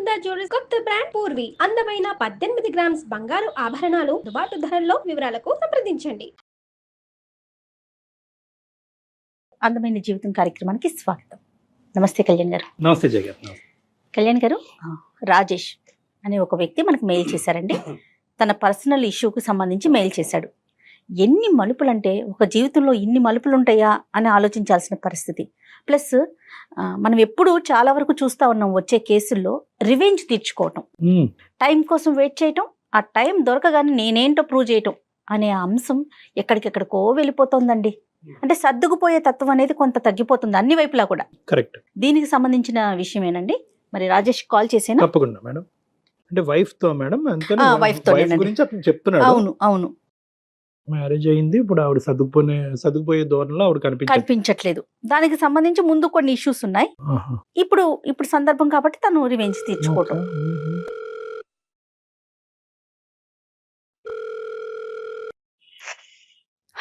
Sunitha jewellers కొత్త brand Purvi అందమైన 18 grams బంగారు ఆభరణాలు దుబాటు ధరల్లో. వివరాలకు సంప్రదించండి. అందమైన జీవితం కార్యక్రమానికి స్వాగతం. నమస్తే కళ్యాణ్ గారు. నమస్తే జయ గారు. కళ్యాణ్ గారు, రాజేష్ అనే ఒక వ్యక్తి మనకు మెయిల్ చేశారండి. తన పర్సనల్ ఇష్యూకి సంబంధించి మెయిల్ చేశాడు. ఎన్ని మలుపులు అంటే, ఒక జీవితంలో ఇన్ని మలుపులు ఉంటాయా అని ఆలోచించాల్సిన పరిస్థితి. ప్లస్ మనం ఎప్పుడు చాలా వరకు చూస్తూ ఉన్నాం, వచ్చే కేసుల్లో రివెంజ్ తీర్చుకోవటం, టైం కోసం వెయిట్ చేయటం, ఆ టైం దొరకగానే నేనేంటో ప్రూవ్ చేయటం అనే అంశం ఎక్కడికెక్కడికో వెళ్ళిపోతుందండి. అంటే సర్దుకుపోయే తత్వం అనేది కొంత తగ్గిపోతుంది అన్ని వైపులా కూడా. కరెక్ట్. దీనికి సంబంధించిన విషయమేనండి. మరి రాజేష్ కాల్ చేసేనా? తప్పకుండా మేడం. అంటే వైఫ్ తో మేడం, వైఫ్ తో గురించి అతను చెప్తున్నాడు. అవును అవును. మ్యారేజ్ అయింది, ఇప్పుడు ఆవిడ సర్దుకుపోయే ధోరణిలో ఆవిడ కనిపించట్లేదు. దానికి సంబంధించి ముందు కొన్ని ఇష్యూస్ ఉన్నాయి. ఇప్పుడు సందర్భం కాబట్టి తను రివెంజ్ తీర్చుకోవటం.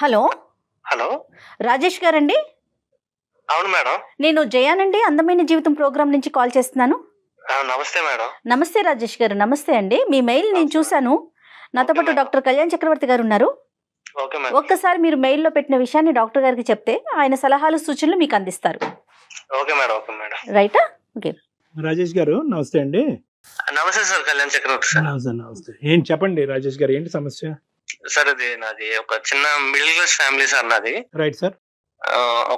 హలో హలో, రాజేష్ గారండి? అవును మేడం. నేను జయానండి, అందమైన జీవితం ప్రోగ్రామ్ నుంచి కాల్ చేస్తున్నాను. నమస్తే మేడం. నమస్తే రాజేష్ గారు. నమస్తే అండి. మీ మెయిల్ నేను చూశాను. నాతో పాటు డాక్టర్ కళ్యాణ్ చక్రవర్తి గారు ఉన్నారు. ఒక్కసారి మీరు మెయిల్లో పెట్టిన విషయాన్ని డాక్టర్ గారికి చెప్తే ఆయన సలహాలు సూచనలు మీకు అందిస్తారు. Okay madam. Okay madam. రైటా? ఓకే. రాజేష్ గారు నమస్తే అండి. నమస్తే సార్, కళ్యాణ్ చక్రవర్తి సార్. నమస్తే. ఏంటి చెప్పండి రాజేష్ గారు, ఏంటి సమస్య? సార్, అది నాది ఒక చిన్న మిడిల్ క్లాస్ ఫ్యామిలీ సార్ నాది. Right sir.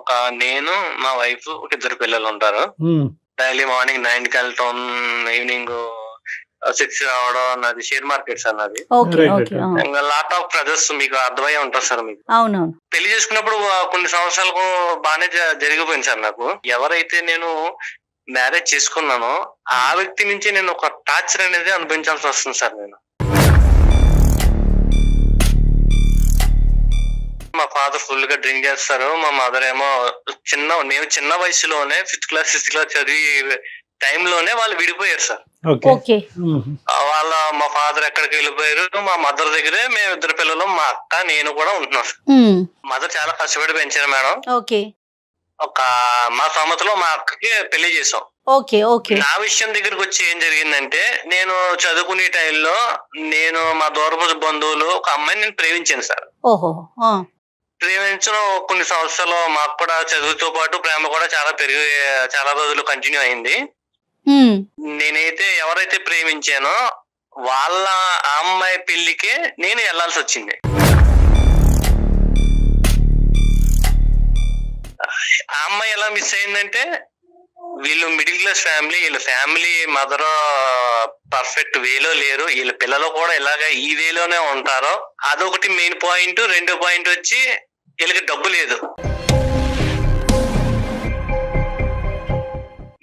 ఒక నేను, మా వైఫ్, ఒక ఇద్దరు పిల్లలు ఉంటారు. డైలీ మార్నింగ్ 9కి వెళ్ళటం, ఈవినింగ్ 6 రావడం. నాది షేర్ మార్కెట్ సార్ నాది. ఇంకా లాట్ ఆఫ్ బ్రదర్స్, మీకు అర్థమయ్యే ఉంటారు సార్. మీకు అవునవును. పెళ్లి చేసుకున్నప్పుడు కొన్ని సంవత్సరాలకు బాగానే జరిగిపోయింది సార్. నాకు ఎవరైతే నేను మ్యారేజ్ చేసుకున్నానో ఆ వ్యక్తి నుంచి నేను ఒక టార్చర్ అనేది అనుభవించాల్సి వస్తుంది సార్. నేను మా ఫాదర్ ఫుల్ గా డ్రింక్ చేస్తారు. మా మదర్ ఏమో నేను చిన్న వయసులోనే 5th క్లాస్ 6th క్లాస్ చదివి టైంలోనే వాళ్ళు విడిపోయారు సార్. మా ఫాదర్ ఎక్కడికి వెళ్ళిపోయారు. మా మదర్ దగ్గరే మేము ఇద్దరు పిల్లలు, మా అక్క, నేను కూడా ఉంటున్నాం సార్. మదర్ చాలా కష్టపడి పెంచారు మేడం. మా సమతలో మా అక్కకి పెళ్లి చేసాం. నా విషయం దగ్గరకు వచ్చి ఏం జరిగిందంటే, నేను చదువుకునే టైంలో నేను మా దూరపు బంధువులు ఒక అమ్మాయిని నేను ప్రేమించాను సార్. ప్రేమించడం కొన్ని సంవత్సరాలు మాకు కూడా చదువుతో పాటు ప్రేమ కూడా చాలా రోజులు కంటిన్యూ అయింది. నేనైతే ఎవరైతే ప్రేమించానో వాళ్ళ అమ్మాయి పెళ్లికే నేను వెళ్లాల్సి వచ్చింది. ఆ అమ్మాయి ఎలా మిస్ అయిందంటే, వీళ్ళు మిడిల్ క్లాస్ ఫ్యామిలీ, వీళ్ళ ఫ్యామిలీ మదర్ పర్ఫెక్ట్ వేలో లేరు, వీళ్ళ పిల్లలు కూడా ఇలాగ ఈ వేలోనే ఉంటారు. అదొకటి మెయిన్ పాయింట్. రెండో పాయింట్ వచ్చి వీళ్ళకి డబ్బు లేదు.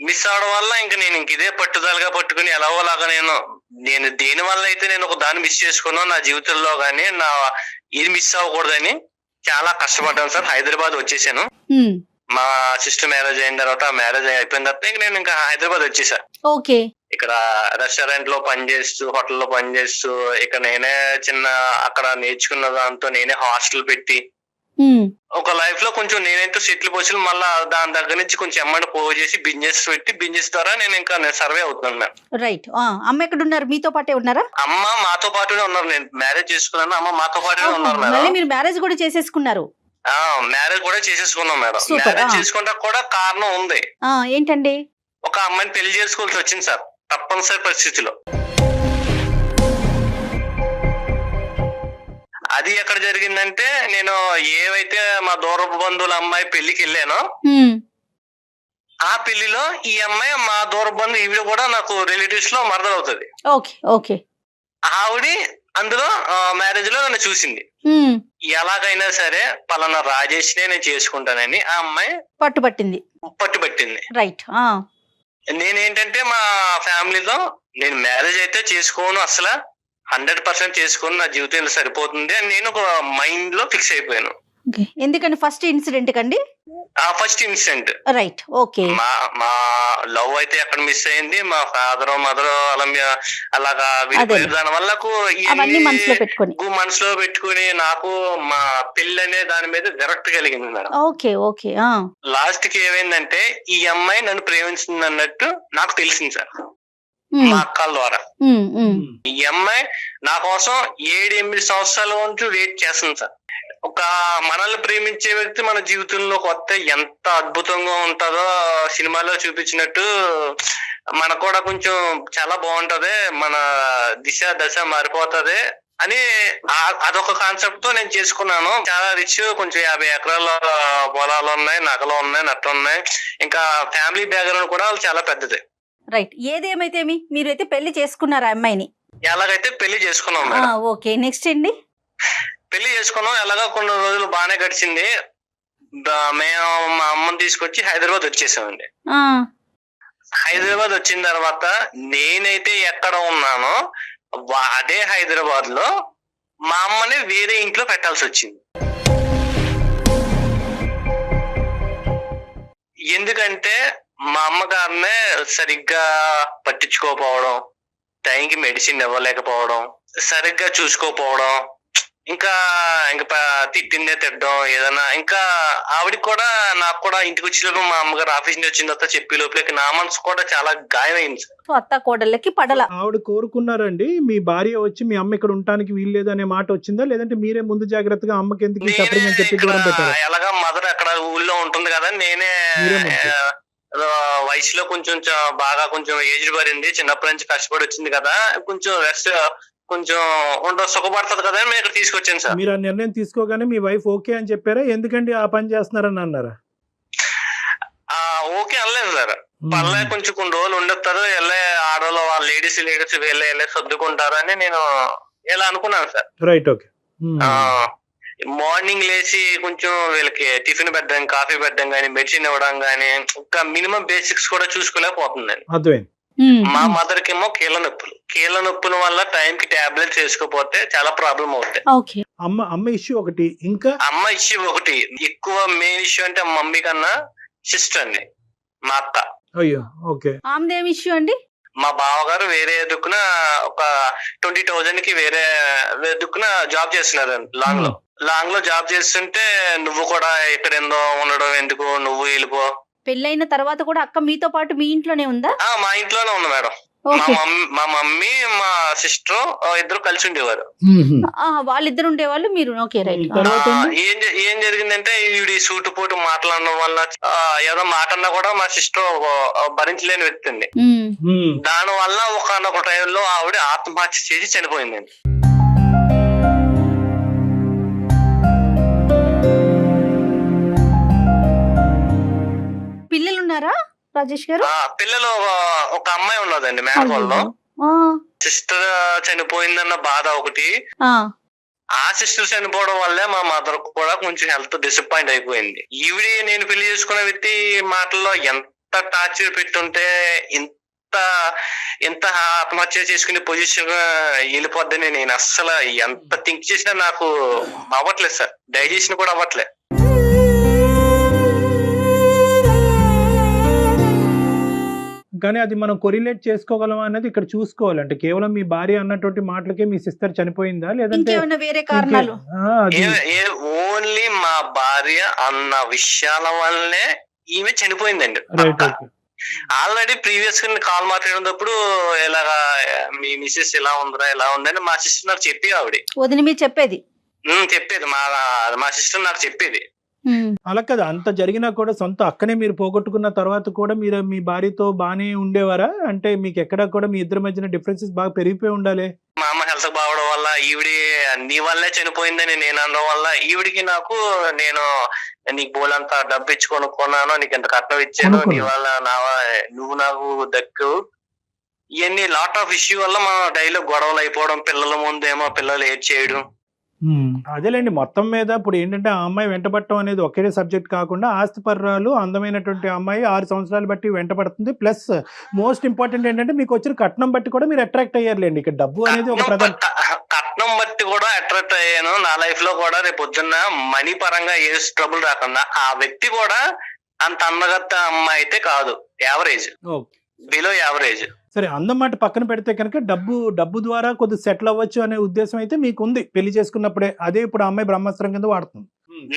మిస్ అవడం వల్ల నేను ఇదే పట్టుదలగా పట్టుకుని ఎలాగోలాగా నేను దేని వల్ల అయితే నేను ఒక దాన్ని మిస్ చేసుకున్నాను నా జీవితంలో, గానీ ఇది మిస్ అవ్వకూడదని చాలా కష్టపడ్డాను సార్. హైదరాబాద్ వచ్చేసాను. మా సిస్టర్ మ్యారేజ్ అయిన తర్వాత, మ్యారేజ్ అయిపోయిన తర్వాత నేను ఇంకా హైదరాబాద్ వచ్చేసా. ఇక్కడ రెస్టారెంట్ లో పనిచేస్తూ, హోటల్లో పనిచేస్తూ, ఇక్కడ నేనే అక్కడ నేర్చుకున్న దాంతో నేనే హాస్టల్ పెట్టి ఒక లైఫ్ లో కొంచెం నేనైతే సెటిల్ పోసి, మళ్ళా దాని దగ్గర నుంచి కొంచెం అమౌంట్ పోగు చేసి బిజినెస్ పెట్టి, బిజినెస్ ద్వారా నేను సర్వే అవుతున్నాను మ్యామ్. రైట్. అమ్మ ఎక్కడ ఉన్నారు? మీతో పాటే ఉన్నారా? అమ్మ మాతో పాటునే ఉన్నారు. నేను మ్యారేజ్ చేసుకున్నాను, అమ్మ మాతో పాటునే ఉన్నారు మేడం. మీరు మ్యారేజ్ కూడా చేసేసుకున్నారు? మ్యారేజ్ కూడా చేసేసుకున్నాం మేడం. మ్యారేజ్ చేసుకుంటా కూడా కారణం ఉంది. ఏంటండి? ఒక అమ్మాయిని పెళ్లి చేసుకోవాల్సి వచ్చింది సార్, తప్పనిసరి పరిస్థితిలో. అది ఎక్కడ జరిగిందంటే, నేను ఏవైతే మా దూరపు బంధువుల అమ్మాయి పెళ్లికి వెళ్ళానో ఆ పెళ్లిలో ఈ అమ్మాయి మా దూరపు బంధువు, ఈవిడ కూడా నాకు రిలేటివ్స్ లో మరదలు అవుతుంది. ఆవిడ అందులో మ్యారేజ్ లో నన్ను చూసింది. ఎలాగైనా సరే పలానా రాజేష్ నేను చేసుకుంటానని ఆ అమ్మాయి పట్టుబట్టింది. రైట్. నేనేంటంటే మా ఫ్యామిలీలో నేను మ్యారేజ్ అయితే చేసుకోను, అసలు 100% చేసుకుని నా జీవితంలో సరిపోతుంది అని నేను ఒక మైండ్ లో ఫిక్స్ అయిపోయాను. ఎందుకని? ఫస్ట్ ఇన్సిడెంట్ కండి? First incident. రైట్. ఓకే. మా లవ్ అయితే ఎక్కడ మిస్ అయింది, మా ఫాదర్ మదర్ అలాగా విడిపోయారు. దాని వల్ల మనసులో పెట్టుకుని నాకు మా పెళ్లి అనే దాని మీద విరక్తి కలిగింది మేడం. ఓకే. లాస్ట్ కి ఏమైందంటే, ఈ అమ్మాయి నన్ను ప్రేమించింది అన్నట్టు నాకు తెలిసింది సార్. మా అక్కల ద్వారా. ఈ అమ్మాయి నా కోసం 7-8 సంవత్సరాల నుంచి వెయిట్ చేస్తుంది సార్. ఒక మనల్ని ప్రేమించే వ్యక్తి మన జీవితంలోకి వస్తే ఎంత అద్భుతంగా ఉంటుందో సినిమాలో చూపించినట్టు మనకు కూడా కొంచెం చాలా బాగుంటది, మన దిశ దశ మారిపోతది అని అదొక కాన్సెప్ట్ తో నేను చేసుకున్నాను. చాలా రిచ్, కొంచెం 50 ఎకరాల పొలాలు ఉన్నాయి, నగలు ఉన్నాయి, నట్లు ఉన్నాయి, ఇంకా ఫ్యామిలీ బ్యాక్గ్రౌండ్ కూడా చాలా పెద్దది. రైట్. ఏదేమైతే మీరు అయితే పెళ్లి చేసుకున్నారు ఆ అమ్మాయిని? ఎలాగైతే పెళ్లి చేసుకున్నాం మేడం. ఓకే, నెక్స్ట్ అండి. పెళ్లి చేసుకున్నాం, ఎలాగా కొన్ని రోజులు బాగానే గడిచింది. మేము మా అమ్మని తీసుకొచ్చి హైదరాబాద్ వచ్చేసామండి. హైదరాబాద్ వచ్చిన తర్వాత నేనైతే ఎక్కడ ఉన్నానో అదే హైదరాబాద్ లో మా అమ్మని వేరే ఇంట్లో పెట్టాల్సి వచ్చింది. ఎందుకంటే మా అమ్మగారినే సరిగ్గా పట్టించుకోకపోవడం, టైంకి మెడిసిన్ ఇవ్వలేకపోవడం, సరిగ్గా చూసుకోకపోవడం, ఇంకా తిట్టిందే తిట్టడం ఏదన్నా. ఇంకా ఆవిడకి కూడా నాకు కూడా ఇంటికి వచ్చేటప్పుడు మా అమ్మగారు ఆఫీస్ నుంచి వచ్చిన తర్వాత చెప్పే లోపలికి నా మనసు కూడా చాలా గాయమైంది సార్. అత్త కోడళ్ళకి పడల. ఆవిడ కోరుకున్నారండి మీ భార్య వచ్చి మీ అమ్మ ఇక్కడ ఉండటానికి వీల్లేదు అనే మాట వచ్చిందా, లేదంటే మీరే ముందు జాగ్రత్తగా అమ్మకి ఎందుకు సపరేట్ అని చెప్పి దూరం పెట్టారా? ఎలాగా మదర్ అక్కడ ఊళ్ళో ఉంటుంది కదా, నేనే వయసులో కొంచెం బాగా కొంచెం ఏజ్ పడింది, చిన్నప్పటి నుంచి కష్టపడి వచ్చింది కదా, కొంచెం రెస్ట్ కొంచెం సుఖపడుతుంది కదా అని ఇక్కడ తీసుకొచ్చాను సార్. మీరు ఆ నిర్ణయం తీసుకోగానే మీ వైఫ్ ఓకే అని చెప్పారా? ఎందుకండి ఆ పని చేస్తున్నారని అన్నారా? ఓకే అనలేదు సార్. పర్లే కొంచెం కొన్ని రోజులు ఉండొస్తారు, వెళ్ళే ఆడవాళ్ళు వాళ్ళ లేడీస్ వెళ్ళే సర్దుకుంటారు అని నేను ఇలా అనుకున్నాను సార్. Right, okay. మార్నింగ్ లేచి కొంచెం వీళ్ళకి టిఫిన్ పెట్టడం, కాఫీ పెట్టడం గానీ, మెడిసిన్ ఇవ్వడం గానీ, ఒక మినిమం బేసిక్స్ కూడా చూసుకోలేకపోతుందండి. అర్థమైంది. మా మదర్ కేమో కీళ్ళ నొప్పుల వల్ల టైం కి టాబ్లెట్స్ వేసుకోపోతే చాలా ప్రాబ్లం అవుతాయి. అమ్మ ఇష్యూ ఒకటి, ఇంకా అమ్మ ఇష్యూ ఒకటి. ఎక్కువ మెయిన్ ఇష్యూ అంటే మమ్మీ కన్నా సిస్టర్ అండి, మా అక్క. అయ్యో, ఓకే. ఆమెదేం ఇష్యూ అండి? మా బావగారు వేరే దుక్కున ఒక 20,000 కి వేరే దుక్కున జాబ్ చేస్తున్నారు లాంగ్ లో జాబ్ చేస్తుంటే, నువ్వు కూడా ఇక్కడ ఎందో ఉండడం ఎందుకు, నువ్వు వెళ్ళిపో. పెళ్ళైన తర్వాత కూడా అక్క మీతో పాటు మీ ఇంట్లోనే ఉందా? మా ఇంట్లోనే ఉంది మేడం. మా మమ్మీ మా సిస్టర్ ఇద్దరు కలిసి ఉండేవారు. వాళ్ళిద్దరు ఉండేవాళ్ళు, మీరు ఓకే రైట్. ఏం జరిగిందంటే ఈవిడ సూటు పోటు మాట్లాడడం వల్ల ఏదో మాటన్నా కూడా మా సిస్టర్ భరించలేని వ్యక్తి అండి. దాని వల్ల ఒకనొక టైంలో ఆవిడ ఆత్మహత్య చేసి చనిపోయిందండి. పిల్లలు ఉన్నారా రాజేష్ గారు? పిల్లలు ఒక అమ్మాయి ఉన్నదండి మేనకోళ్ళలో. సిస్టర్ చనిపోయిందన్న బాధ ఒకటి. ఆ సిస్టర్ చనిపోవడం వల్లే మా మదర్ కూడా కొంచెం హెల్త్ డిసప్పాయింట్ అయిపోయింది. ఈవిడ నేను పెళ్లి చేసుకున్న వ్యక్తి మాటల్లో ఎంత టార్చర్ పెట్టుంటే ఎంత ఆత్మహత్య చేసుకునే పొజిషన్ వెళ్ళిపోద్దని నేను అస్సలు ఎంత థింక్ చేసినా నాకు అవ్వట్లేదు సార్, డైజెషన్ కూడా అవ్వట్లేదు. కానీ అది మనం కొరిలేట్ చేసుకోగలం అనేది ఇక్కడ చూసుకోవాలి. అంటే కేవలం మీ భార్య అన్నటువంటి మాటలకే మీ సిస్టర్ చనిపోయిందా, లేదంటే వేరే కారణాలు? ఓన్లీ మా భార్య అన్న విషయాల వల్లనే ఈమె చనిపోయిందండి. ఆల్రెడీ ప్రీవియస్ గా కాల్ మాట్లాడినప్పుడు ఇలాగా మీ మిస్సెస్ ఇలా ఉందిరా ఇలా ఉందని మా సిస్టర్ నాకు చెప్పి ఆవిడ వదిన మీరు చెప్పేది మా సిస్టర్ నాకు చెప్పేది. అలా కదా, అంత జరిగినా కూడా సొంత అక్కనే మీరు పోగొట్టుకున్న తర్వాత కూడా మీరు మీ భార్యతో బానే ఉండేవారా? అంటే మీకు ఎక్కడా కూడా మీ ఇద్దరి మధ్యన డిఫరెన్సెస్ బాగా పెరిగిపోయి ఉండాలి. మా అమ్మ హెల్త్ బాగోవడం వల్ల ఈవిడి నీ వల్లే చనిపోయిందని నేను అనడం వల్ల ఈవిడికి నాకు నేను నీకు బోలంతా డబ్బు ఇచ్చి కొనుక్కున్నాను, నీకు ఎంత కట్నం ఇచ్చాను, నీ వల్ల నువ్వు నాకు దక్కు, ఇవన్నీ లాట్ ఆఫ్ ఇష్యూ వల్ల మా డైలో గొడవలు అయిపోవడం, పిల్లల ముందేమో పిల్లలు ఏడ్ చేయడం. అదేలేండి, మొత్తం మీద ఇప్పుడు ఏంటంటే ఆ అమ్మాయి వెంటబడటం అనేది ఒకే సబ్జెక్ట్ కాకుండా ఆస్తిపర్రాలు అందమైనటువంటి అమ్మాయి 6 సంవత్సరాలు బట్టి వెంటబడుతుంది. ప్లస్ మోస్ట్ ఇంపార్టెంట్ ఏంటంటే మీకు వచ్చిన కట్నం బట్టి కూడా మీరు అట్రాక్ట్ అయ్యారులేండి. ఇక్కడ డబ్బు అనేది ఒక ప్రధాన కట్నం బట్టి కూడా అట్రాక్ట్ అయ్యాను. నా లైఫ్ లో కూడా రేపు పొద్దున్న మనీ పరంగా ఏ ట్రబుల్ రాకుండా, ఆ వ్యక్తి కూడా అంత అందగత్త అమ్మాయి అయితే కాదు, యావరేజ్, బిలో యావరేజ్. సరే, అందమాట పక్కన పెడితే కనుక డబ్బు ద్వారా కొద్దిగా సెటిల్ అవ్వచ్చు అనే ఉద్దేశం అయితే మీకు ఉంది పెళ్లి చేసుకున్నప్పుడే. అదే ఇప్పుడు అమ్మాయి బ్రహ్మాస్త్రం కింద వాడుతుంది.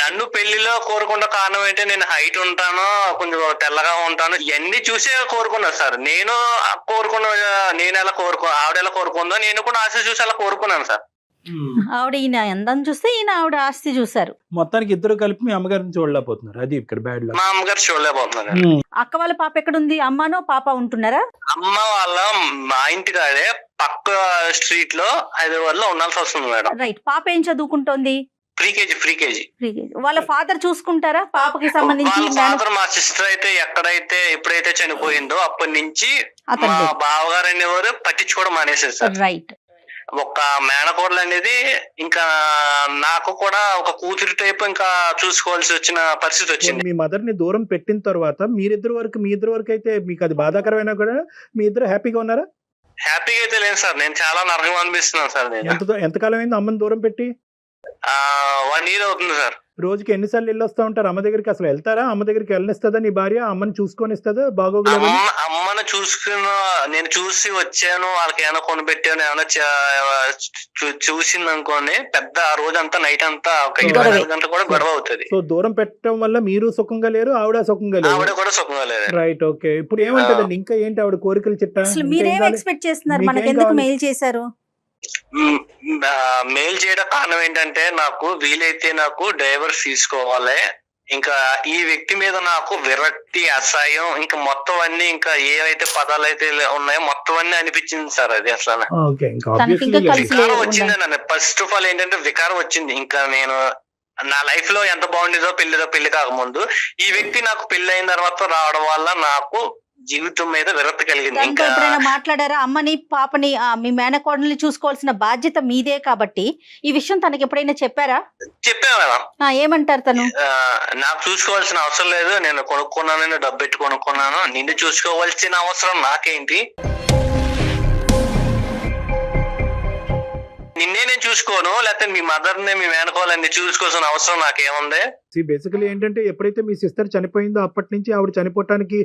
నన్ను పెళ్లిలో కోరుకున్న కారణం ఏంటి, నేను హైట్ ఉంటాను, కొంచెం తెల్లగా ఉంటాను, ఇవన్నీ చూసే కోరుకున్నా సార్. నేను నేను ఎలా ఆవిడ ఎలా కోరుకుందో నేను కూడా ఆశ చూసి అలా కోరుకున్నాను సార్. ఆవిడ ఈయన అందం చూస్తే ఈయన ఆవిడ ఆస్తి చూసారు. మొత్తానికి ఇద్దరు కలిపి మీ అమ్మగారిని చూడలేకపోతున్నారు, అది ఇక్కడ బ్యాడ్ లక్. మా అమ్మగారు చూడలేకపోతున్నారు. అక్క వాళ్ళ పాప ఎక్కడుంది? అమ్మానో పాప ఉంటున్నారా? అమ్మ వాళ్ళ మా ఇంటికాడే పక్క స్ట్రీట్ లో హైదరాబాద్ లో ఉండాల్సి వస్తుంది మేడం. రైట్. పాప ఏం చదువుకుంటోంది? Pre KG. వాళ్ళ ఫాదర్ చూసుకుంటారా పాపకి సంబంధించి? వాళ్ళ ఫాదర్, మా సిస్టర్ అయితే ఎప్పుడైతే చనిపోయిందో అప్పటి నుంచి మా బావగారు అనేవారు పట్టించుకోవడం మానేశారు సార్. రైట్. ఒక మేనకోడలు అనేది ఇంకా నాకు కూడా ఒక కూతురు టైప్ ఇంకా చూసుకోవాల్సి వచ్చిన పరిస్థితి వచ్చింది. మీ మదర్ ని దూరం పెట్టిన తర్వాత మీ ఇద్దరు వరకు అయితే మీకు అది బాధాకరమైనా కూడా మీ ఇద్దరు హ్యాపీగా ఉన్నారా? హ్యాపీగా అయితే లేదు సార్, నేను చాలా నరకం అనిపిస్తున్నాను సార్. నేను ఎంతకాలం అయింది అమ్మని దూరం పెట్టి? 1 year అవుతుంది సార్. రోజుకి ఎన్నిసార్లు వెళ్ళి వస్తా ఉంటారు అమ్మ దగ్గరికి? అసలు వెళ్తారా? అమ్మ దగ్గరికి వెళ్ళనిస్తుందా నీ భార్య? అమ్మని చూసుకొని ఇస్తుందా? బాగోగులు అమ్మను నేను చూసి వచ్చాను, వాళ్ళకి ఏమైనా కొనిపెట్టాను, ఏమైనా చూసింది అనుకోని పెద్ద ఆ రోజంతా నైట్ అంతా ఒక 24 గంటలు కూడా గొడవ అవుతుంది. సో దూరం పెట్టడం వల్ల మీరు సుఖంగా లేరు, ఆవిడ సుఖంగా లేరు. ఆవిడ కూడా సుఖంగా లేదు. రైట్. ఓకే. ఇప్పుడు ఏమంటదండి ఇంకా ఏంటి ఆవిడ కోరికలు చిట్టా? మీరేం ఎక్స్పెక్ట్ చేస్తున్నారు? మనకి ఎందుకు మెయిల్ చేశారు? మెయిల్ చేయడం కారణం ఏంటంటే నాకు వీలైతే నాకు డైవర్స్ తీసుకోవాలి, ఇంకా ఈ వ్యక్తి మీద నాకు విరక్తి, అసహ్యం, ఇంకా మొత్తం అన్ని ఇంకా ఏవైతే పదాలు అయితే ఉన్నాయో మొత్తం అన్ని అనిపించింది సార్. అది అసలు వికారం వచ్చింది నన్ను. ఫస్ట్ ఆఫ్ ఆల్ ఏంటంటే వికారం వచ్చింది. ఇంకా నేను నా లైఫ్ లో ఎంత బాగుండేదో పెళ్లి కాకముందు, ఈ వ్యక్తి నాకు పెళ్లి అయిన తర్వాత రావడం వల్ల నాకు జీవితం మీద విరక్తి కలిగింది. ఇంకా ఎప్పుడైనా మాట్లాడారా? అమ్మని పాపని మీ మేనకోడల్ని చూసుకోవాల్సిన బాధ్యత మీదే కాబట్టి ఈ విషయం తనకి ఎప్పుడైనా చెప్పారా? చెప్పా మేడం. ఏమంటారు తను? నాకు చూసుకోవాల్సిన అవసరం లేదు, నేను కొనుక్కున్నాను, డబ్బు పెట్టి కొనుక్కున్నాను, నిన్ను చూసుకోవాల్సిన అవసరం నాకేంటి, నిన్నే నేను చూసుకోను, లేకపోతే మీ మదర్ ని మీ మేనకోవాలని చూసుకోవాల్సిన అవసరం నాకేముంది? బేసికలీ ఏంటంటే ఎప్పుడైతే మీ సిస్టర్ చనిపోయిందో అప్పటి నుంచి ఆవిడ చనిపోవటానికి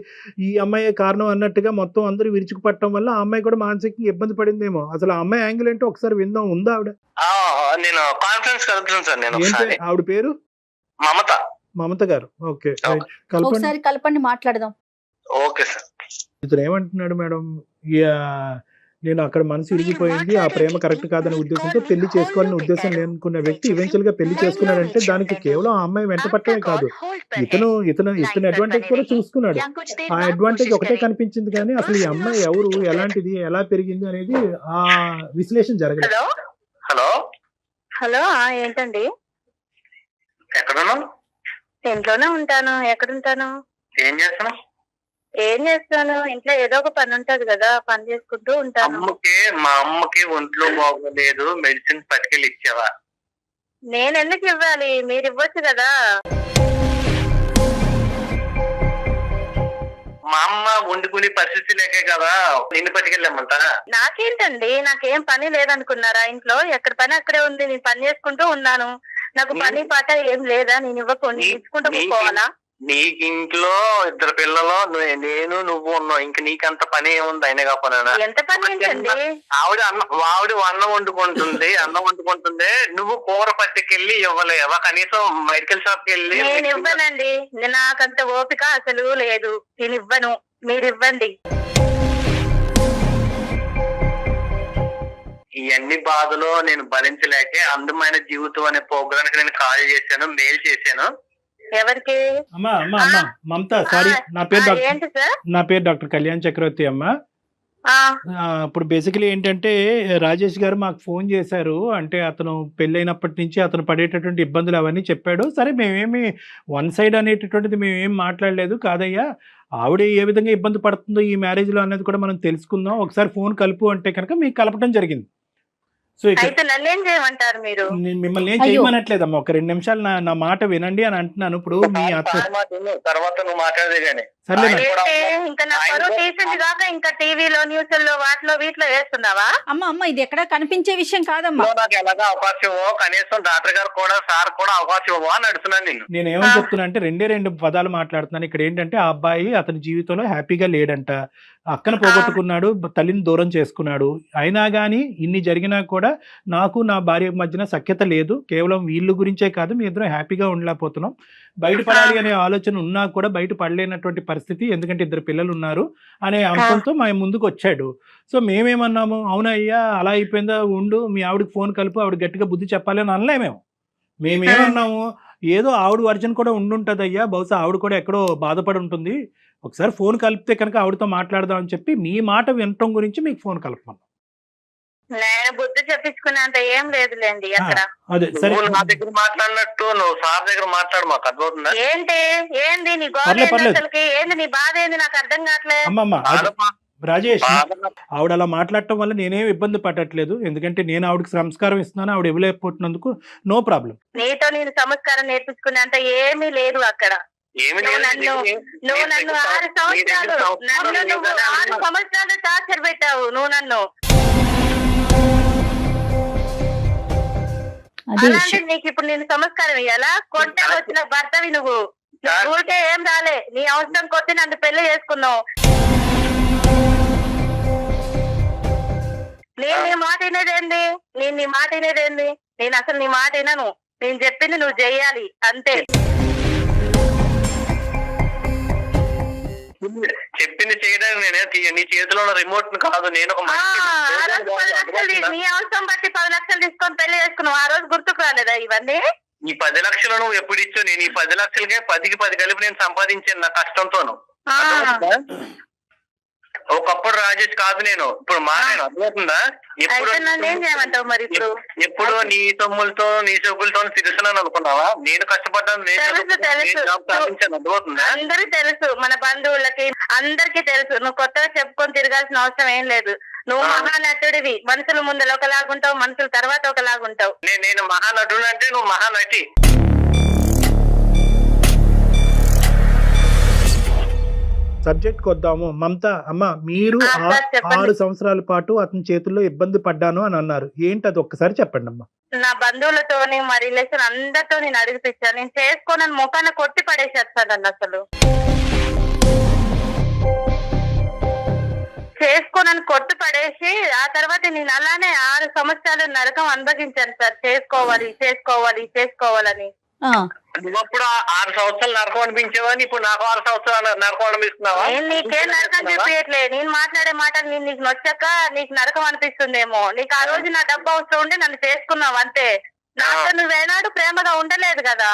ఈ అమ్మాయి కారణం అన్నట్టుగా మొత్తం అందరూ విరుచుకుపట్టడం వల్ల ఆ అమ్మాయి కూడా మానసికంగా ఇబ్బంది పడిందేమో. అసలు ఆ అమ్మాయి యాంగిల్ ఏంటో ఒకసారి విందాం. ఉందా ఆవిడ? నేను కాన్ఫరెన్స్ కలుగుతాను సార్. నేను ఆవిడ పేరు మమత గారు. ఓకే, ఒకసారి కలపండి, మాట్లాడదాం. Okay sir. ఇతను ఏమంటున్నాడు మేడం, నేను అక్కడ మనసు ఇరిగిపోయింది, ఆ ప్రేమ కరెక్ట్ కాదనే ఉద్దేశంతో పెళ్లి చేసుకోవాలనే ఉద్దేశం లేనుకున్న వ్యక్తి ఈవెన్చువల్ గా పెళ్లి చేసుకున్నాడంటే దానికి కేవలం ఆ అమ్మాయి వెంట పట్టమే కాదు, ఇతను అడ్వాంటేజ్ కూడా చూసుకున్నాడు. ఆ అడ్వాంటేజ్ ఒకటే కనిపించింది కానీ అసలు ఈ అమ్మాయి ఎవరు, ఎలాంటిది, ఎలా పెరిగింది అనేది ఆ విశ్లేషణ జరగలేదు. హలో ఏంటండి? ఎక్కడున్నావు? ఇంట్లోనే ఉంటాను. ఎక్కడుంటాను? ఏం చేస్తాను? ఇంట్లో ఏదో ఒక పని ఉంటది కదా, పని చేసుకుంటూ ఉంటాను. మా అమ్మకి ఒంట్లో బాగోలేదు, మెడిసిన్ పట్టుకెళ్ళి ఇచ్చావా? నేను ఎందుకు ఇవ్వాలి, మీరు ఇవ్వచ్చు కదా. మా అమ్మ వండుకునే పరిస్థితి లేకే కదా నిన్ను పట్టుకెళ్ళామంట. నాకేంటండి, నాకేం పని లేదనుకున్నారా? ఇంట్లో ఎక్కడ పని అక్కడే ఉంది, నేను పని చేసుకుంటూ ఉన్నాను. నాకు పని పాట ఏం లేదా? నేను ఇచ్చుకుంటూ పోవాలా? నీకు ఇంట్లో 2 పిల్లలు, నేను నువ్వు ఉన్నావు, ఇంక నీకంత పని ఏముంది? అయినా కాకపోయినా ఎంత పని ఏంటండి? ఆవిడ అన్నం వండుకుంటుంది, నువ్వు కూర పట్టుకెళ్ళి ఇవ్వలేవా? కనీసం మెడికల్ షాప్ కి వెళ్ళి. నేను ఇవ్వనండి, నాకంత ఓపిక అసలు లేదు, నేను ఇవ్వను, మీరు ఇవ్వండి. ఇవన్నీ బాధలు నేను భరించలేకే అందమైన జీవితం అనే ప్రోగ్రామ్ నేను కాల్ చేశాను, మెయిల్ చేశాను. ఎవరికి? మమత, సారీ, నా పేరు డాక్టర్ కళ్యాణ్ చక్రవర్తి అమ్మ. ఇప్పుడు బేసికలీ ఏంటంటే రాజేష్ గారు మాకు ఫోన్ చేశారు, అంటే అతను పెళ్ళైనప్పటి నుంచి అతను పడేటటువంటి ఇబ్బందులు అవన్నీ చెప్పాడు. సరే, మేమేమి వన్ సైడ్ అనేటటువంటిది మేమేం మాట్లాడలేదు కాదయ్యా, ఆవిడ ఏ విధంగా ఇబ్బంది పడుతుందో ఈ మ్యారేజ్ లో అనేది కూడా మనం తెలుసుకుందాం, ఒకసారి ఫోన్ కలుపు అంటే కనుక మీకు కలపడం జరిగింది. సో మిమ్మల్ని ఏం చేయమనట్లేదమ్మా, ఒక 2 నిమిషాలు నా మాట వినండి అని అంటున్నాను. ఇప్పుడు మీ తర్వాత నువ్వు మాట్లాడదే గానీ అమ్మ ఇది ఎక్కడ కనిపించే విషయం కాదమ్మా. నాకు ఎలాగా అవకాశం కనీసం డాక్టర్ గారు కూడా సార్ కూడా అవకాశం ఇవ్వ అని అడుగుతున్నాను. నేను ఏమని చెప్తున్నా అంటే 2 పదాలు మాట్లాడుతున్నాను. ఇక్కడ ఏంటంటే ఆ అబ్బాయి అతని జీవితంలో హ్యాపీగా లేడంట, అక్కను పోగొట్టుకున్నాడు, తల్లిని దూరం చేసుకున్నాడు. అయినా కానీ ఇన్ని జరిగినా కూడా నాకు నా భార్య మధ్యన సఖ్యత లేదు. కేవలం వీళ్ళు గురించే కాదు, మీ ఇద్దరం హ్యాపీగా ఉండలేకపోతున్నాం. బయటపడాలి అనే ఆలోచన ఉన్నా కూడా బయట పడలేనటువంటి పరిస్థితి, ఎందుకంటే 2 పిల్లలు ఉన్నారు అనే అంశంతో మా ముందుకు వచ్చాడు. సో మేమేమన్నాము, అవునయ్యా అలా అయిపోయిందా, ఉండు మీ ఆవిడకి ఫోన్ కలుపు, ఆవిడ గట్టిగా బుద్ధి చెప్పాలి అని అనలే. మేమేమన్నాము, ఏదో ఆవిడ వర్జన్ కూడా ఉండుంటుంది అయ్యా, బహుశా ఆవిడ కూడా ఎక్కడో బాధపడి ఉంటుంది, ఒకసారి ఫోన్ కలిపితే కనుక ఆవిడతో మాట్లాడదాం అని చెప్పి మీ మాట వినటం గురించి మీకు ఫోన్ కలపమన్నాం. నేను బుద్ధి చెప్పించుకునేంత ఏం లేదులేండి అక్కడ. అదే సరే, నువ్వు నా దగ్గర మాట్లాడినట్టు నువ్వు సార్ దగ్గర మాట్లాడు, మాకు అర్థమవుతుందా? ఏంది నీ గోడ అసలుకి, ఏంది నీ బాధ, ఏంది నాకు అర్థం కావట్లేదు. అమ్మమ్మ రాజేష్, ఆవిడ అలా మాట్లాడటం వల్ల నేనేం ఇబ్బంది పడట్లేదు, ఎందుకంటే నేను ఆవిడకి సంస్కారం ఇస్తున్నాను, ఆవిడ ఇవ్వలేకపోతున్నందుకు నో ప్రాబ్లం. నీతో నేను సంస్కారం నేర్పించుకునేంత ఏమీ లేదు అక్కడ. నువ్వు నన్ను 6 సంవత్సరాలు టార్చర్ పెట్టావు నువ్వు నన్ను. అలాంటి నీకు ఇప్పుడు నేను సంస్కారం ఇయ్యాలా? కొట్టే వచ్చిన భర్తవి నువ్వు, ఊరికే ఏం రాలే, నీ అవసరం కొట్టి నన్ను పెళ్లి చేసుకున్నావు. నేను నీ మాట వినేదేంది, నేను అసలు నీ మాట వినను. నేను చెప్పింది నువ్వు చెయ్యాలి అంతే. చెప్పింది చేయడానికి నేనే నీ చేతిలో ఉన్న రిమోట్ కాదు. నేను ఒక నీ అవసరం బట్టి 10 లక్షలు తీసుకొని పెళ్లి చేసుకున్నావు. ఆ రోజు గుర్తుకు రాలేదా ఇవన్నీ? ఈ 10 లక్షలు నువ్వు ఎప్పుడు ఇచ్చావు? నేను ఈ 10 లక్షలకే 10కి 10 కలిపి నేను సంపాదించాను నా కష్టంతోను. ఒకప్పుడు రాజేష్ కాదు నేను, ఇప్పుడు మారాను, అర్థమవుతుందా? ఎప్పుడు నీ సొమ్ములతో నీ సొమ్ములతో తిరుగుతున్నాను అనుకున్నావా? నేను కష్టపడ్డాను, అర్థమవుతుందా? అందరికి తెలుసు, మన బంధువులకి అందరికి తెలుసు. నువ్వు కొత్తగా చెప్పుకొని తిరగాల్సిన అవసరం ఏం లేదు. నువ్వు మహానటుడివి, మనుషుల ముందు ఒకలాగుంటావు, మనుషుల తర్వాత ఒకలాగుంటావు. నేను మహానటుడు అంటే నువ్వు మహానటి. సబ్జెక్ట్కి వద్దాము. మమత అమ్మ, మీరు 6 సంవత్సరాల పాటు అతని చేతుల్లో ఇబ్బంది పడ్డాను అని అన్నారు, ఏంటి అది ఒక్కసారి చెప్పండి అమ్మా. నా బంధువులతో మా రిలేషన్ అందరితో నేను అడిగిపించాను. నేను చేసుకోనని ముఖాన కొట్టి పడేసేస్తాను. అసలు చేసుకోనని కొట్టి పడేసి ఆ తర్వాత నేను అలానే 6 సంవత్సరాలు నరకం అనుభవించాను సార్. చేసుకోవాలని. నువ్వు అప్పుడు 6 సంవత్సరాలు నరకం అనిపించేవాని, ఇప్పుడు నాకు 6 సంవత్సరాలు నరకం అనిపిస్తున్నావా? నేను నీకేం నరకం చెప్పట్లేదు. నేను మాట్లాడే మాటలు నీకు నచ్చాక నీకు నరకం అనిపిస్తుందేమో. నీకు ఆ రోజు నా డబ్బు అవసరం ఉండి నన్ను చేసుకున్నావు అంతే. నాతో నువ్వేనాడు ప్రేమగా ఉండలేదు కదా.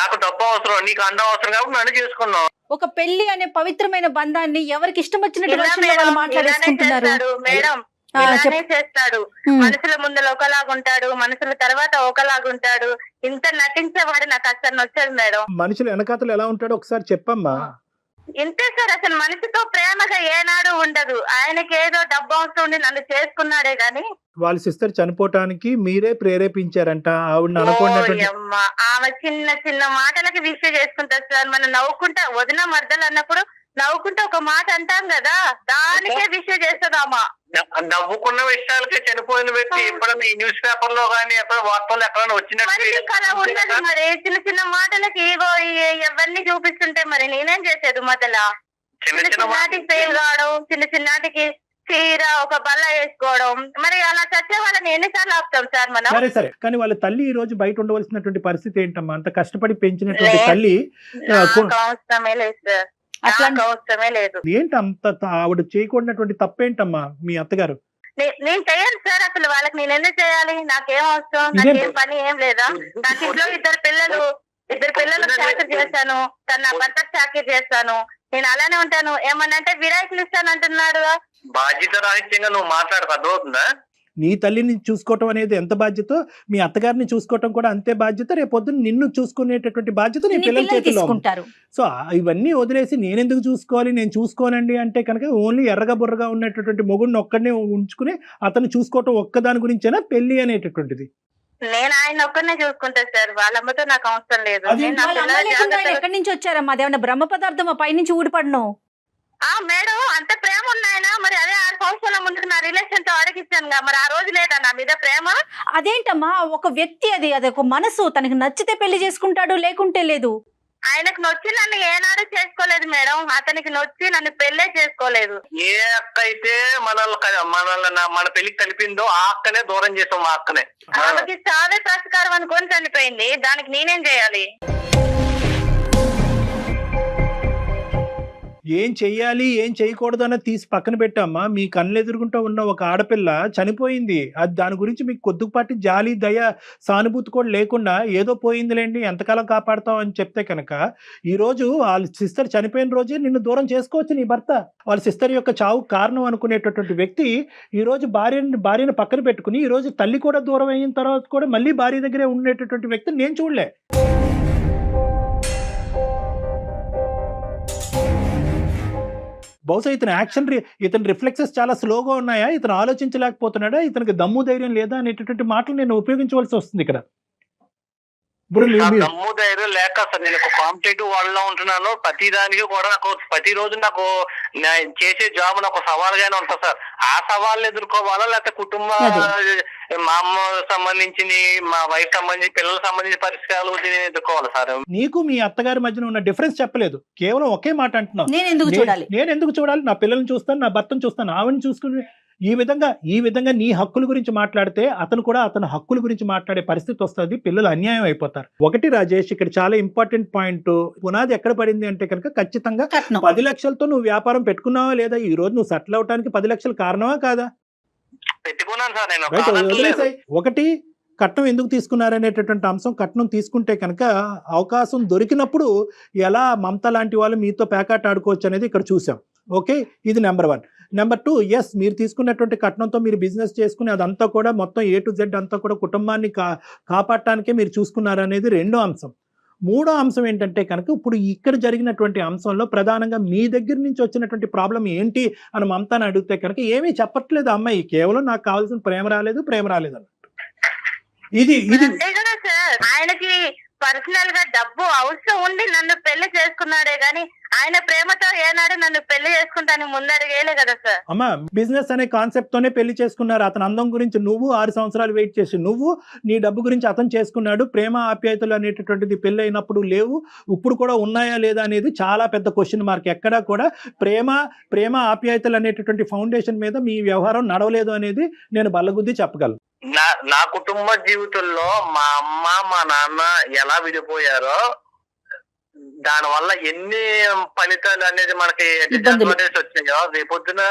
నాకు డబ్బు అవసరం, నీకు అందం అవసరం కాబట్టి నన్ను చేసుకున్నావు. ఒక పెళ్లి అనే పవిత్రమైన బంధాన్ని ఎవరికి ఇష్టం వచ్చినట్టు మాట్లాడేసుకుంటున్నారు మేడం. చేస్తాడు, మనుషుల ముందర ఒకలాగుంటాడు, మనుషుల తర్వాత ఒకలాగుంటాడు. ఇంత నటించేవాడు నాకు అసలు నచ్చదు మేడం. మనుషులు వెనకాతలు ఎలా ఉంటాడో ఒకసారి చెప్పమ్మా. ఇంతే సార్, అసలు మనిషితో ప్రేమగా ఏనాడు ఉండదు. ఆయనకి ఏదో డబ్బు అవసరం ఉండి నన్ను చేసుకున్నాడే గాని. వాళ్ళ సిస్టర్ చనిపోవటానికి మీరే ప్రేరేపించారంట ఆవిడ అనుకోండి. ఆమె చిన్న మాటలకి విషయం చేసుకుంటారు సార్. మనం నవ్వుకుంటా వదిన మర్దలు అన్నప్పుడు నవ్వుకుంటే ఒక మాట అంటాం కదా, దానికే విషయం చేస్తుందామా. నవ్వుకున్న విషయాలకే చనిపోయిన వ్యక్తి ఎప్పుడైనా ఈ న్యూస్ పేపర్ లో కానీ వార్తల్లో ఎక్కడైనా వచ్చినట్టు మరి చిన్న మాటలకి ఎవరిని చూపిస్తుంటే మరి నేనేం చేసేది? మొదల చిన్నటికి ఫెయిల్ కావడం, చిన్నటికి చీర ఒక బల్ల వేసుకోవడం, మరి అలా చచ్చే వాళ్ళని ఎన్నిసార్లు ఆపుతాం సార్ మనం? సరే, కానీ వాళ్ళ తల్లి ఈ రోజు బయట ఉండవలసినటువంటి పరిస్థితి ఏంటమ్మా? అంత కష్టపడి పెంచినటువంటి తల్లి అవసరమే లేదు సార్, అవసరమే లేదు. ఏంటి అంత ఆవిడ చేయకూడనటువంటి తప్పేంటమ్మా మీ అత్తగారు? నేను చెయ్యను సార్. అసలు వాళ్ళకి నేను ఎందుకు చేయాలి? నాకేం అవసరం, నాకేం పని ఏం లేదా? నాకు ఇంట్లో ఇద్దరు పిల్లలకు చాకరీ చేశాను, నా భర్తకు చాకరీ చేస్తాను. నేను అలానే ఉంటాను. ఏమన్నంటే విడాకులు ఇస్తాను అంటున్నాడు. బాధ్యత రాహిత్యంగా నువ్వు మాట్లాడకు, అర్థమవుతుందా? నీ తల్లిని చూసుకోవటం అనేది ఎంత బాధ్యత, మీ అత్తగారిని చూసుకోవటం కూడా అంతే బాధ్యత. రేపొద్దున నిన్ను చూసుకునేటటువంటి బాధ్యత నీ పిల్లల చేతిలో ఉంటారు. సో ఇవన్నీ వదిలేసి నేనెందుకు చూసుకోవాలి, నేను చూసుకోనండి అంటే కనుక ఓన్లీ ఎర్రగా బుర్రగా ఉన్నటువంటి మొగుడిని ఒక్కడనే ఉంచుకుని అతను చూసుకోవటం ఒక్కదాని గురించేనా పెళ్లి అనేటటువంటిది? నేను ఆయన ఒక్కనే చూసుకుంటా సార్, వాళ్ళమ్మతో నాకు అవసరం లేదు. ఎక్కడి నుంచి వచ్చారమ్మా? అదేమన్నా బ్రహ్మ పదార్థమా పైనుంచి ఊడిపడను? మేడం అంత ప్రేమ ఉన్నాయన మరి అదే 6 సంవత్సరాల ముందుకు నా రిలేషన్ తో అడిగిస్తాను మరి ఆ రోజు లేదా నా మీద ప్రేమ? అదేంటమ్మా, ఒక వ్యక్తి అది ఒక మనసు, తనకి నచ్చితే పెళ్లి చేసుకుంటాడు, లేకుంటే లేదు. ఆయనకు నొచ్చి నన్ను ఏనాడు చేసుకోలేదు మేడం. అతనికి నొచ్చి నన్ను పెళ్ళే చేసుకోలేదు. ఏ అక్క అయితే మన పెళ్లికి కలిపిందో ఆ అక్కనే దూరం చేసాం. మా అక్కనే ఆమెకి చావే ప్రస్కారం అనుకొని చనిపోయింది. దానికి నేనేం చేయాలి? ఏం చెయ్యాలి ఏం చేయకూడదు అన్నది తీసి పక్కన పెట్టమ్మా. మీ కళ్ళు ఎదురుగుంటూ ఉన్న ఒక ఆడపిల్ల చనిపోయింది. అది దాని గురించి మీకు కొద్దిపాటి జాలి దయ సానుభూతి కూడా లేకుండా ఏదో పోయిందిలేండి ఎంతకాలం కాపాడుతాం అని చెప్తే కనుక ఈరోజు వాళ్ళ సిస్టర్ చనిపోయిన రోజే నిన్ను దూరం చేసుకోవచ్చు నీ భర్త. వాళ్ళ సిస్టర్ యొక్క చావు కారణం అనుకునేటటువంటి వ్యక్తి ఈరోజు భార్యను పక్కన పెట్టుకుని ఈరోజు తల్లి కూడా దూరం అయిన తర్వాత కూడా మళ్ళీ భార్య దగ్గరే ఉండేటటువంటి వ్యక్తిని నేను చూడలే. బహుశా ఇతని రిఫ్లెక్సెస్ చాలా స్లోగా ఉన్నాయా, ఇతను ఆలోచించలేకపోతున్నాడా, ఇతనికి దమ్ము ధైర్యం లేదా అనేటటువంటి మాటలు నేను ఉపయోగించవలసి వస్తుంది ఇక్కడ. ఇప్పుడు దమ్ము ధైర్యం లేక సార్ నేను ఒక కాంపిటేటివ్ వరల్డ్ లో ఉంటున్నాను. ప్రతి దానికి కూడా నాకు ప్రతిరోజు నాకు చేసే జాబ్ నాకు సవాల్గానే ఉంటుంది సార్. ఆ సవాళ్ళు ఎదుర్కోవాలా లేకపోతే కుటుంబ మా అమ్మ సంబంధించి మా వైఫ్ సంబంధించి పిల్లలకు సంబంధించిన పరిస్థితులు ఎదుర్కోవాలి సార్. నీకు మీ అత్తగారి మధ్యన ఉన్న డిఫరెన్స్ చెప్పలేదు, కేవలం ఒకే మాట అంటున్నావు. నేను ఎందుకు చూడాలి? నా పిల్లల్ని చూస్తాను, నా భర్తను చూస్తాను, ఆవిడని చూసుకుని ఈ విధంగా నీ హక్కుల గురించి మాట్లాడితే అతను కూడా అతని హక్కుల గురించి మాట్లాడే పరిస్థితి వస్తుంది. పిల్లలు అన్యాయం అయిపోతారు. ఒకటి రాజేష్, ఇక్కడ చాలా ఇంపార్టెంట్ పాయింట్, పునాది ఎక్కడ పడింది అంటే కనుక ఖచ్చితంగా 10 లక్షలతో నువ్వు వ్యాపారం పెట్టుకున్నావా లేదా? ఈ రోజు నువ్వు సెటిల్ అవడానికి 10 లక్షలు కారణమా కాదా? పెట్టుకున్నాను సార్ నేను. ఒకటి కట్నం ఎందుకు తీసుకున్నారనేటటువంటి అంశం. కట్నం తీసుకుంటే కనుక అవకాశం దొరికినప్పుడు ఎలా మమత లాంటి వాళ్ళు మీతో పేకాట ఆడుకోవచ్చు అనేది ఇక్కడ చూసాం. ఓకే, ఇది నెంబర్ 1. నెంబర్ 2, ఎస్ మీరు తీసుకున్నటువంటి కట్నంతో మీరు బిజినెస్ చేసుకుని అదంతా కూడా మొత్తం A to Z అంతా కూడా కుటుంబాన్ని కాపాడటానికే మీరు చూసుకున్నారనేది రెండో అంశం. మూడో అంశం ఏంటంటే కనుక ఇప్పుడు ఇక్కడ జరిగినటువంటి అంశంలో ప్రధానంగా మీ దగ్గర నుంచి వచ్చినటువంటి ప్రాబ్లం ఏంటి అని మమతాని అడిగితే కనుక ఏమీ చెప్పట్లేదు అమ్మాయి. కేవలం నాకు కావాల్సిన ప్రేమ రాలేదు అన్నట్టు. ఇది ఆయనకి పర్సనల్ గా డబ్బు అవసరం ఉండి నన్ను పెళ్లి చేసుకున్నాడే గాని ఆయన ప్రేమతో ఏనాడు నన్ను పెళ్లి చేసుకుంటాను ముందడిగేలే కదా సార్. అమ్మా, బిజినెస్ అనే కాన్సెప్ట్ తోనే పెళ్లి చేసుకున్నారు. అతని అందం గురించి నువ్వు 6 సంవత్సరాలు వెయిట్ చేసి నువ్వు నీ డబ్బు గురించి అతను చేసుకున్నాడు. ప్రేమ ఆప్యాయతలు అనేటటువంటిది పెళ్లి అయినప్పుడు లేవు, ఇప్పుడు కూడా ఉన్నాయా లేదా అనేది చాలా పెద్ద క్వశ్చన్ మార్క్. ఎక్కడా కూడా ప్రేమ ఆప్యాయతలు అనేటటువంటి ఫౌండేషన్ మీద మీ వ్యవహారం నడవలేదు అనేది నేను బల్లగుద్ది చెప్పగలను. నా కుటుంబ జీవితంలో మా అమ్మ మా నాన్న ఎలా విడిపోయారో దాని వల్ల ఎన్ని ఫలితాలు అనేది మనకి డిసడ్వాంటేజ్ వచ్చాయో రేపొద్దున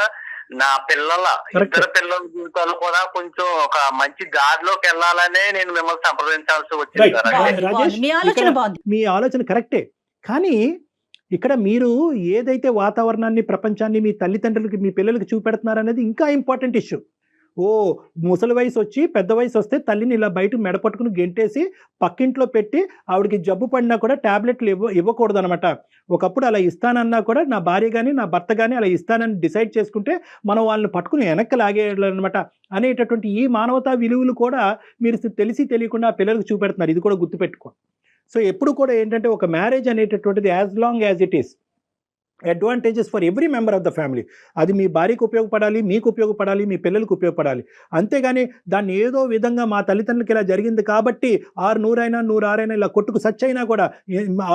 నా ఇద్దరు పిల్లల జీవితాలు కూడా కొంచెం ఒక మంచి దారిలోకి వెళ్ళాలనే నేను మిమ్మల్ని సంప్రదించాల్సి వచ్చింది. మీ ఆలోచన కరెక్టే, కానీ ఇక్కడ మీరు ఏదైతే వాతావరణాన్ని ప్రపంచాన్ని మీ తల్లిదండ్రులకి మీ పిల్లలకి చూపెడుతున్నారు అనేది ఇంకా ఇంపార్టెంట్ ఇష్యూ. ముసలి వయసు వచ్చి పెద్ద వయసు వస్తే తల్లిని ఇలా బయట మెడపట్టుకుని గెంటేసి పక్కింట్లో పెట్టి ఆవిడకి జబ్బు పడినా కూడా టాబ్లెట్లు ఇవ్వకూడదు అనమాట. ఒకప్పుడు అలా ఇస్తానన్నా కూడా నా భార్య కానీ నా భర్త కానీ అలా ఇస్తానని డిసైడ్ చేసుకుంటే మనం వాళ్ళని పట్టుకుని వెనక్కి లాగేయాలన్నమాట అనేటటువంటి ఈ మానవతా విలువలు కూడా మీరు తెలిసి తెలియకుండా ఆ పిల్లలకు చూపెడుతున్నారు. ఇది కూడా గుర్తుపెట్టుకో. సో ఎప్పుడు కూడా ఏంటంటే ఒక మ్యారేజ్ అనేటటువంటిది as long as it is advantages for every member of the family. అది మీ భార్యకు ఉపయోగపడాలి, మీకు ఉపయోగపడాలి, మీ పిల్లలకు ఉపయోగపడాలి. అంతేగాని దాన్ని ఏదో విధంగా మా తల్లిదండ్రులకి ఇలా జరిగింది కాబట్టి 100 ఇలా కొట్టుకు సచ్చైనా కూడా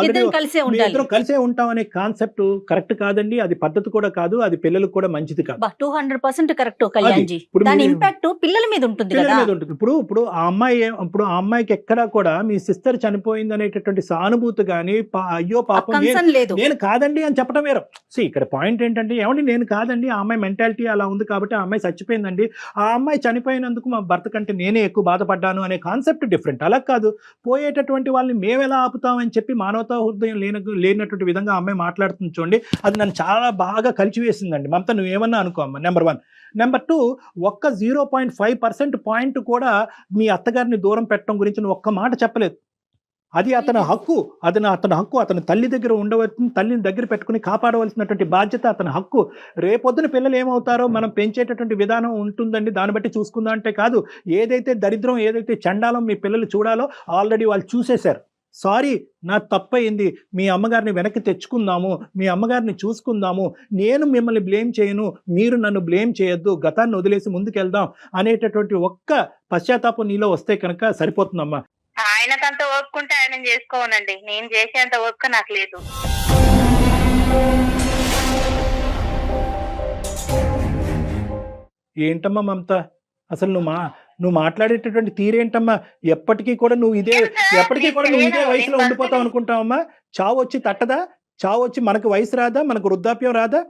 ఇద్దరం కలిసే ఉంటాం అనే కాన్సెప్ట్ కరెక్ట్ కాదండి. అది పద్ధతి కూడా కాదు, అది పిల్లలకు కూడా మంచిది కాదు. 200% కరెక్ట్ కళ్యాణ్జీ. దాని ఇంపాక్ట్ పిల్లల మీద ఉంటుంది. ఇప్పుడు ఆ అమ్మాయికి ఎక్కడా కూడా మీ సిస్టర్ చనిపోయింది అనేటటువంటి సానుభూతి కానీ అయ్యో పాపం నేను కాదండి అని చెప్పడం వేరు. ఇక్కడ పాయింట్ ఏంటంటే ఏమండి నేను కాదండి, ఆ అమ్మాయి మెంటాలిటీ అలా ఉంది కాబట్టి ఆ అమ్మాయి చచ్చిపోయిందండి, ఆ అమ్మాయి చనిపోయినందుకు మా భర్త కంటే నేనే ఎక్కువ బాధపడ్డాను అనే కాన్సెప్ట్ డిఫరెంట్. అలా కాదు, పోయేటటువంటి వాళ్ళని మేము ఎలా ఆపుతామని చెప్పి మానవతా హృదయం లేనటువంటి విధంగా ఆ అమ్మాయి మాట్లాడుతుంది చూడండి. అది నన్ను చాలా బాగా కలిచివేసిందండి. మమత నువ్వేమన్నా అనుకో అమ్మ. నెంబర్ 1. నెంబర్ 2, ఒక్క 0.5% పాయింట్ కూడా మీ అత్తగారిని దూరం పెట్టడం గురించి నువ్వు ఒక్క మాట చెప్పలేదు. అది అతని హక్కు, అతని తల్లి దగ్గర ఉండవలసిన, తల్లిని దగ్గర పెట్టుకుని కాపాడవలసినటువంటి బాధ్యత అతని హక్కు. రేపొద్దున పిల్లలు ఏమవుతారో మనం పెంచేటటువంటి విధానం ఉంటుందండి, దాన్ని బట్టి చూసుకుందాం అంటే కాదు. ఏదైతే దరిద్రం ఏదైతే చండాలం మీ పిల్లలు చూడాలో ఆల్రెడీ వాళ్ళు చూసేశారు. సారీ, నా తప్పయింది, మీ అమ్మగారిని వెనక్కి తెచ్చుకుందాము, మీ అమ్మగారిని చూసుకుందాము, నేను మిమ్మల్ని బ్లేమ్ చేయను, మీరు నన్ను బ్లేమ్ చేయొద్దు, గతాన్ని వదిలేసి ముందుకెళ్దాం అనేటటువంటి ఒక్క పశ్చాత్తాపం నీలో వస్తే కనుక సరిపోతుందమ్మా. ఆయనకంత ఓపుకుంటే ఆయన చేసుకోవనండి, నేను చేసేంత ఓపిక నాకు లేదు. ఏంటమ్మా మమత, అసలు నువ్వు మాట్లాడేటటువంటి తీరేంటమ్మా? ఎప్పటికీ కూడా నువ్వు ఇదే వయసులో ఉండిపోతావు అనుకుంటావమ్మా? చావు వచ్చి తట్టదా? చావు వచ్చి మనకు వయసు రాదా? మనకు వృద్ధాప్యం రాదా?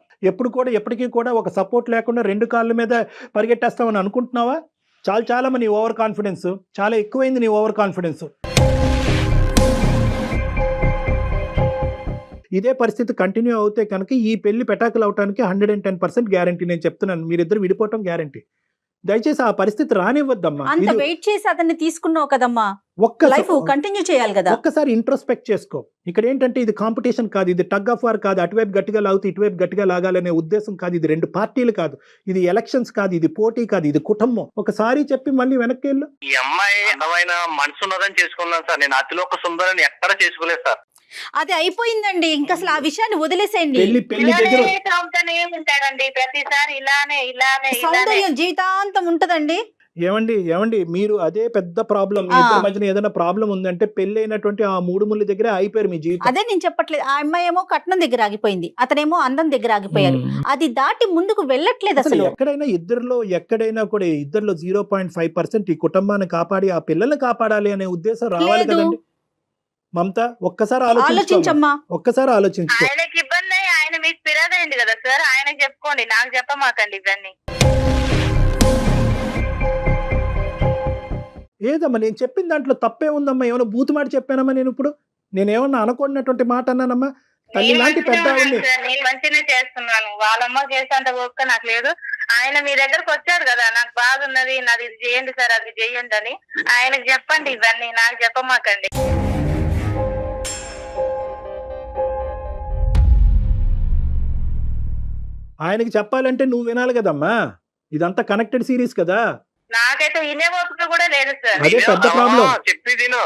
ఎప్పటికీ కూడా ఒక సపోర్ట్ లేకుండా 2 కాళ్ళ మీద పరిగెట్టేస్తామని అనుకుంటున్నావా? చాలా నీ ఓవర్ కాన్ఫిడెన్స్, చాలా ఎక్కువైంది నీ ఓవర్ కాన్ఫిడెన్స్. ఇదే పరిస్థితి కంటిన్యూ అవుతే కనుక ఈ పెళ్లి పెటాకులు అవడానికి 110% గ్యారంటీ. నేను చెప్తున్నాను, మీరిద్దరు విడిపోవటం గ్యారంటీ. దయచేసి ఆ పరిస్థితి రానివ్వద్దమ్మా. అంత వెయిట్ చేసి అతన్ని తీసుకున్నావు కదమ్మా, లైఫ్ కంటిన్యూ చేయాలి కదా. ఒక్కసారి ఇంట్రోస్పెక్ట్ చేసుకో. ఇక్కడ ఏంటంటే ఇది కాంపిటీషన్ కాదు, ఇది టగ్ ఆఫ్ వార్ కాదు. అటువైపు గట్టిగా లాగుతూ ఇటువైపు గట్టిగా లాగాలనే ఉద్దేశం కాదు. ఇది 2 పార్టీలు కాదు, ఇది ఎలక్షన్స్ కాదు, ఇది పోటీ కాదు, ఇది కుటుంబం. ఒకసారి చెప్పి మళ్ళీ వెనక్కి వెళ్ళు. ఈ అమ్మాయి అందమైన మనసు ఉన్నదని చేసుకున్నాను సార్. నేను అతిలో ఒక సుందరని ఎక్కడ చేసుకోలేదు సార్. అది అయిపోయిందండి, ఇంకా అసలు ఆ విషయాన్ని వదిలేసేయండి. ఉంటాడండి ప్రతిసారి ఇలానే సౌందర్యం జీవితాంతం ఉంటదండి. ఏమండి మీరు అదే పెద్ద ప్రాబ్లం. మీ ఇద్దరి మధ్యన ఏదైనా ప్రాబ్లం ఉందంటే పెళ్లి అయినటువంటి ఆ 3 ముళ్ళ దగ్గర అయిపోయారు మీ జీవితం. అదే నేను చెప్పట్లేదు. ఆ అమ్మాయి ఏమో కట్నం దగ్గర ఆగిపోయింది, అతనేమో అందం దగ్గర ఆగిపోయారు. అది దాటి ముందుకు వెళ్ళట్లేదు అసలు. ఎక్కడైనా కూడా ఇద్దరిలో 0.5% ఈ కుటుంబాన్ని కాపాడి ఆ పిల్లల్ని కాపాడాలి అనే ఉద్దేశం రావాలి కదండి. మమత, ఒక్కసారి ఆలోచించమ్మా, ఒక్కసారి ఆలోచించుకో. ఆయనకి ఇబ్బంది, ఆయన మీకు ఫిర్యాదు కదా సార్, ఆయనకి చెప్పుకోండి, నాకు చెప్పమాకండి ఇవన్నీ. ఏదమ్మా నేను చెప్పిన దాంట్లో తప్పే ఉందమ్మా? ఏమైనా బూతు మాట చెప్పానమ్మా? నేనేమన్నా అనుకున్నటువంటి మాట అన్నానమ్మా? తల్లి లాంటి పెద్ద నేను మంచిగా చేస్తున్నాను, వాళ్ళమ్మ చేసేంత ఓపిక నాకు లేదు. ఆయన మీ దగ్గరకు వచ్చాడు కదా, నాకు బాధ ఉన్నది, నాది ఇది చేయండి సార్, అది చేయండి అని ఆయనకు చెప్పండి. ఇవన్నీ నాకు చెప్పమాకండి. ఆయనకి చెప్పాలంటే నువ్వు వినాలి కదమ్మా. ఇదంతా కనెక్టెడ్ సిరీస్ కదా. నాకైతే వినే ఓపిక కూడా లేదు సార్. అదే పెద్ద ప్రాబ్లం. చెప్పి తిను.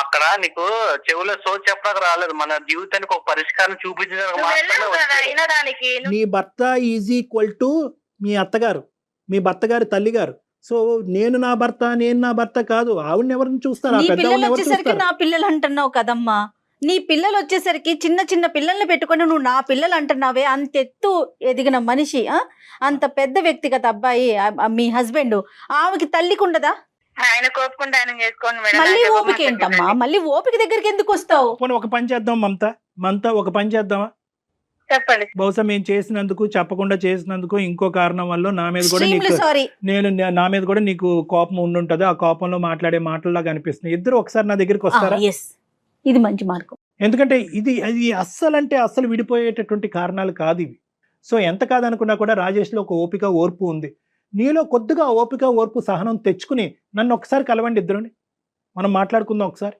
అక్కడ నీకు చెవులో సోచ్ చెప్పడానికి రాలేదు, మన జీవితానికి ఒక పరిష్కారం చూపించడానికి. నీ భర్త ఈజ్ ఈక్వల్ టు మీ అత్తగారు, మీ భర్త గారి తల్లి గారు. సో నేను నా భర్త కాదు. ఆవిడని ఎవరిని చూస్తారు? నా పిల్లలు అంటున్నావు కదమ్మా. నీ పిల్లలు వచ్చేసరికి చిన్న పిల్లల్ని పెట్టుకొని నువ్వు నా పిల్లలు అంటున్నావే. అంతెత్తు ఎదిగిన మనిషి, అంత పెద్ద వ్యక్తిగత అబ్బాయి మీ హస్బెండ్, ఆమెకి తల్లికి ఉండదా? ఆయన కోపుకుంటే ఆయన చేసుకోండి. మళ్ళీ ఓపిక ఏంటమ్మా? మళ్ళీ ఓపిక దగ్గరికి ఎందుకు వస్తావు? ఒక పని చేద్దాం మమత, ఒక పని చేద్దామా? చెప్పండి. బహుశా మేము చేసినందుకు, చెప్పకుండా చేసినందుకు ఇంకో కారణం వల్ల నా మీద కూడా నా మీద కూడా నీకు కోపం ఉండుంటది. ఆ కోపంలో మాట్లాడే మాటల్లాగా అనిపిస్తుంది. ఇద్దరు ఒకసారి నా దగ్గరికి వస్తారా? ఇది మంచి మార్గం. ఎందుకంటే అది అస్సలు విడిపోయేటటువంటి కారణాలు కాదు ఇవి. సో ఎంత కాదనుకున్నా కూడా రాజేష్లో ఒక ఓపిక, ఓర్పు ఉంది. నీలో కొద్దిగా ఓపిక, ఓర్పు, సహనం తెచ్చుకుని నన్ను ఒకసారి కలవండి, ఇద్దరుని మనం మాట్లాడుకుందాం ఒకసారి.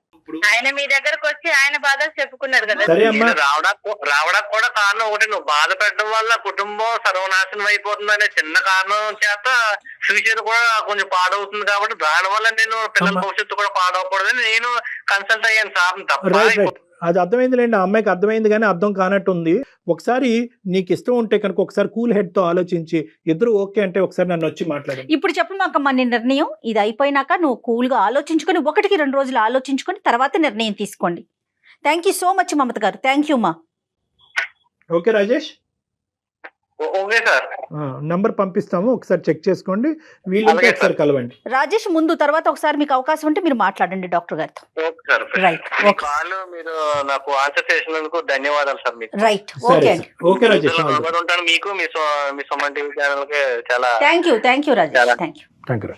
ఆయన మీ దగ్గరకు వచ్చి ఆయన బాధలు చెప్పుకున్నారు కదా. సరే అమ్మా, రావడానికి కూడా కారణం ఒకటి, నువ్వు బాధ పెట్టడం వల్ల కుటుంబం సర్వనాశనం అయిపోతుంది అనే చిన్న కారణం చేత ఫ్యూచర్ కూడా కొంచెం పాడవుతుంది. కాబట్టి దాని వల్ల నేను పిల్లల భవిష్యత్తు కూడా పాడవకూడదని నేను కన్సల్ట్ అయ్యాను సార్. తప్ప అది అర్థమైందిలేండి, ఆ అమ్మాయికి అర్థమైంది, కానీ అర్థం కానట్టుంది. ఒకసారి నీకు ఇష్టం ఉంటే కనుక ఒకసారి కూల్ హెడ్ తో ఆలోచించి ఇద్దరు ఓకే అంటే ఒకసారి నన్ను వచ్చి మాట్లాడండి. ఇప్పుడు చెప్పమాకమ్మా నీ నిర్ణయం. ఇది అయిపోయినాక నువ్వు కూల్ గా ఆలోచించుకొని 1-2 రోజులు ఆలోచించుకొని తర్వాత నిర్ణయం తీసుకోండి. థ్యాంక్ యూ సో మచ్ మమత గారు. థ్యాంక్ యూ మా. Okay Rajesh, okay sir, number పంపిస్తాము, ఒకసారి చెక్ చేసుకోండి. వీళ్ళంతా ఒకసారి కలవండి. రాజేష్ ముందు తర్వాత ఒకసారి మీకు అవకాశం ఉంటే మీరు మాట్లాడండి డాక్టర్ గారితో. రైట్, మీరు నాకు ఆన్సర్ చేసినందుకు ధన్యవాదాలు సార్. మీకు రైట్, ఓకే ఓకే రాజేష్, ఉంటాను. మీకు మీ సుమన్ టీవీ ఛానల్ కి చాలా thank you Rajesh. Thank you.